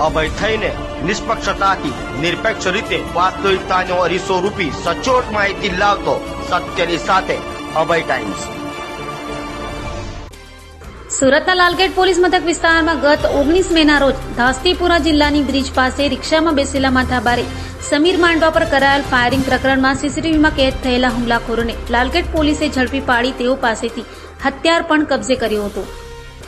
અભય થઈને નિષ્પક્ષતાથી નિરપેક્ષ રીતે વાસ્તવિકતાનો અરીસો રૂપી સચોટ માહિતી લાવતો સત્યની સાથે અભય ટાઈમ્સ। સુરતના લાલગેટ પોલીસ મથક વિસ્તારમાં ગત 19 મેના રોજ ધાસ્તીપુરા જિલ્લાની બ્રિજ પાસે રિક્ષામાં બેસેલા માથાભારે સમીર માંડવા પર કરાયેલ ફાયરિંગ પ્રકરણમાં સીસીટીવીમાં કેદ થયેલા હુમલાખોરોને લાલગેટ પોલીસે ઝડપી પાડી તેઓ પાસેથી હથિયાર પણ કબજે કર્યું હતું।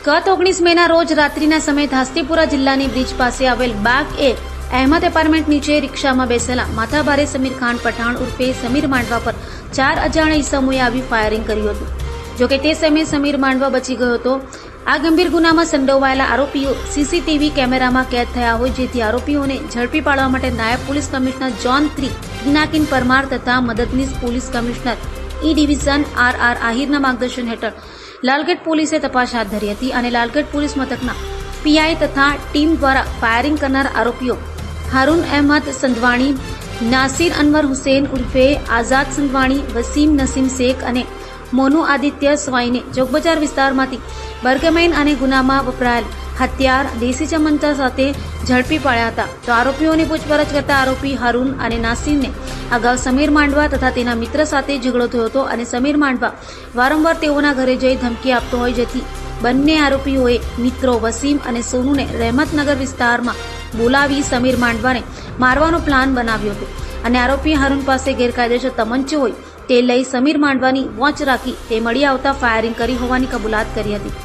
ગત 19 મેના રોજ રાત્રિના સમયે ધાસ્તીપુરા જિલ્લાની બ્રિજ પાસે આવેલ બાગ એ અહેમદ એપાર્ટમેન્ટ નીચે રિક્ષામાં બેસેલા માથાભારે સમીર ખાન પઠાણ ઉર્ફે સમીર માંડવા પર 4 અજાણ્યા ઈસમોએ આવી ફાયરિંગ કર્યું હતું। જોકે તે સમયે સમીર માંડવા બચી ગયો હતો। આ ગંભીર ગુનામાં સંડોવાયેલા આરોપીઓ સીસીટીવી કેમેરામાં કેદ થયા હોય, જેથી આરોપીઓને ઝડપી પાડવા માટે નાયબ police commissioner zone 3 Pinakin Parmar તથા મદદનીશ પોલીસ કમિશનર ઈ ડિવિઝન RR આહિરના માર્ગદર્શન હેઠળ લાલગેટ પોલીસે તપાસ હાથ ધરી હતી અને લાલગેટ પોલીસ મથકના પીઆઈ તથા ટીમ દ્વારા ફાયરિંગ કરનાર આરોપીઓ હારૂન અહેમદ સંધવાણી, નાસિર અનવર હુસેન ઉર્ફે આઝાદ સંધવાણી, વસીમ નસીમ શેખ અને મોનુ આદિત્ય સ્વાઈને ચોકબજાર વિસ્તારમાંથી બર્ગમેન અને ગુનામાં વપરાયેલ હથિયાર દેશી ચમચા સાથે ઝડપી પાડ્યા હતા। તો આરોપીઓની પૂછપરછ કરતા આરોપી હારૂન અને નાસિરને અગાઉ સમીર માંડવા તથા તેના મિત્ર સાથે ઝઘડો થયો હતો અને સમીર માંડવા વારંવાર તેઓના ઘરે જઈ ધમકી આપતો હોય, જેથી બંને આરોપીઓએ મિત્રો વસીમ અને સોનુને રહેમતનગર વિસ્તારમાં બોલાવી સમીર માંડવાને મારવાનો પ્લાન બનાવ્યો હતો અને આરોપી હારૂન પાસે ગેરકાયદેસર તમંચો હોય તે લઈ સમીર માંડવાની વોચ રાખી તે મળી આવતા ફાયરિંગ કરી હોવાની કબૂલાત કરી હતી।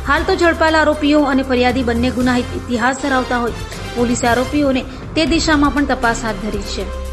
હાલ તો ઝડપાયેલા આરોપીઓ અને ફરિયાદી બંને ગુનાહિત ઇતિહાસ ધરાવતા હોય, પોલીસે આરોપીઓને તે દિશામાં પણ તપાસ હાથ ધરી છે।